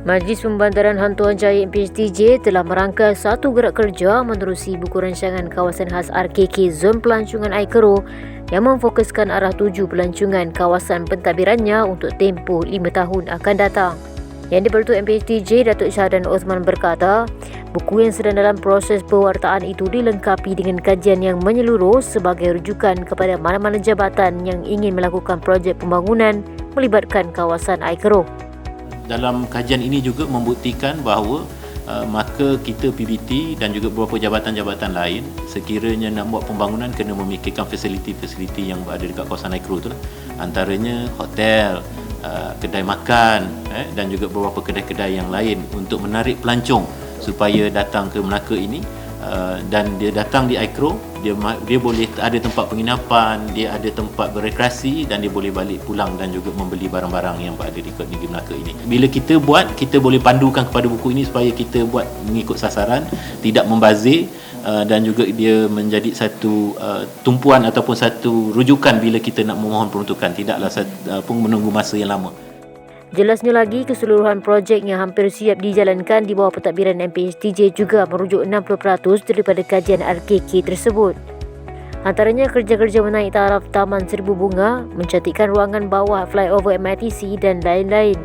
Majlis Pembandaran Hantuan Jaya MPHTJ telah merangkai satu gerak kerja menerusi buku rancangan kawasan khas RKK Zon Pelancongan Aikero yang memfokuskan arah tuju pelancongan kawasan pentadbirannya untuk tempoh 5 tahun akan datang. Yang di-Pertua MPHTJ, Datuk Syahdan Osman berkata, buku yang sedang dalam proses pewartaan itu dilengkapi dengan kajian yang menyeluruh sebagai rujukan kepada mana-mana jabatan yang ingin melakukan projek pembangunan melibatkan kawasan Aikero. Dalam kajian ini juga membuktikan bahawa maka kita PBT dan juga beberapa jabatan-jabatan lain sekiranya nak buat pembangunan kena memikirkan fasiliti-fasiliti yang berada dekat kawasan Aikero tu lah. Antaranya hotel, kedai makan dan juga beberapa kedai-kedai yang lain untuk menarik pelancong supaya datang ke Melaka ini, dan dia datang di Aikero, dia boleh ada tempat penginapan, dia ada tempat berekreasi dan dia boleh balik pulang dan juga membeli barang-barang yang berada di negeri Melaka ini. Bila kita buat, kita boleh pandukan kepada buku ini supaya kita buat mengikut sasaran, tidak membazir, dan juga dia menjadi satu tumpuan ataupun satu rujukan bila kita nak memohon peruntukan, tidaklah pun menunggu masa yang lama. Jelasnya lagi, keseluruhan projek yang hampir siap dijalankan di bawah pentadbiran MPHTJ juga merujuk 60% daripada kajian RKK tersebut. Antaranya kerja-kerja menaik taraf Taman Seribu Bunga, mencantikkan ruangan bawah flyover MRTC dan lain-lain.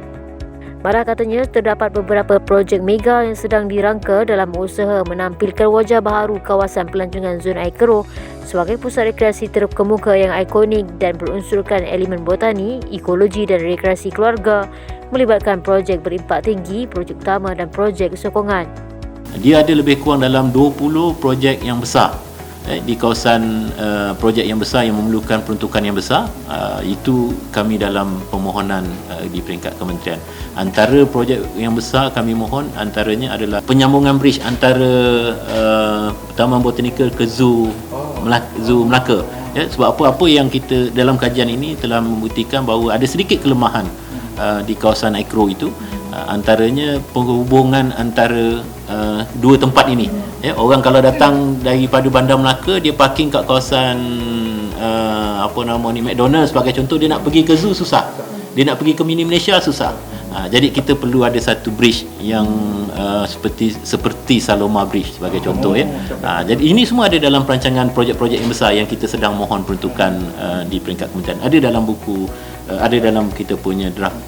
Marah katanya terdapat beberapa projek mega yang sedang dirangka dalam usaha menampilkan wajah baharu kawasan pelancongan Zon Aikero sebagai pusat rekreasi terkemuka yang ikonik dan berunsurkan elemen botani, ekologi dan rekreasi keluarga, melibatkan projek berimpak tinggi, projek utama dan projek sokongan. Dia ada lebih kurang dalam 20 projek yang besar di kawasan projek yang besar yang memerlukan peruntukan yang besar. Itu kami dalam permohonan di peringkat kementerian. Antara projek yang besar kami mohon antaranya adalah penyambungan bridge antara Taman Botanikal ke Zoo Melaka. Sebab apa-apa yang kita dalam kajian ini telah membuktikan bahawa ada sedikit kelemahan di kawasan Aikero itu, antaranya penghubungan antara dua tempat ini. Orang kalau datang daripada Bandar Melaka, dia parking kat kawasan McDonald's sebagai contoh, dia nak pergi ke zoo susah, dia nak pergi ke Mini Malaysia susah. Jadi kita perlu ada satu bridge yang seperti Saloma Bridge sebagai contoh. Jadi ini semua ada dalam perancangan projek-projek yang besar yang kita sedang mohon peruntukan di peringkat kementerian. Ada dalam buku, ada dalam kita punya draft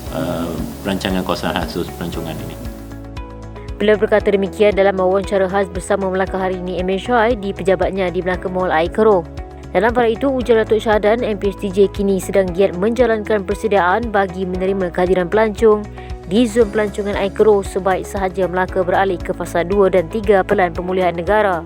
perancangan kawasan khusus pelancongan ini. Beliau berkata demikian dalam wawancara khas bersama Melaka Hari Ini MHI di pejabatnya di Melaka Mall Aikero. Dalam pada itu, ujar Datuk Syahdan, MPHTJ kini sedang giat menjalankan persediaan bagi menerima kehadiran pelancong di zon pelancongan Aikero sebaik sahaja Melaka beralih ke fasa 2 dan 3 Pelan Pemulihan Negara.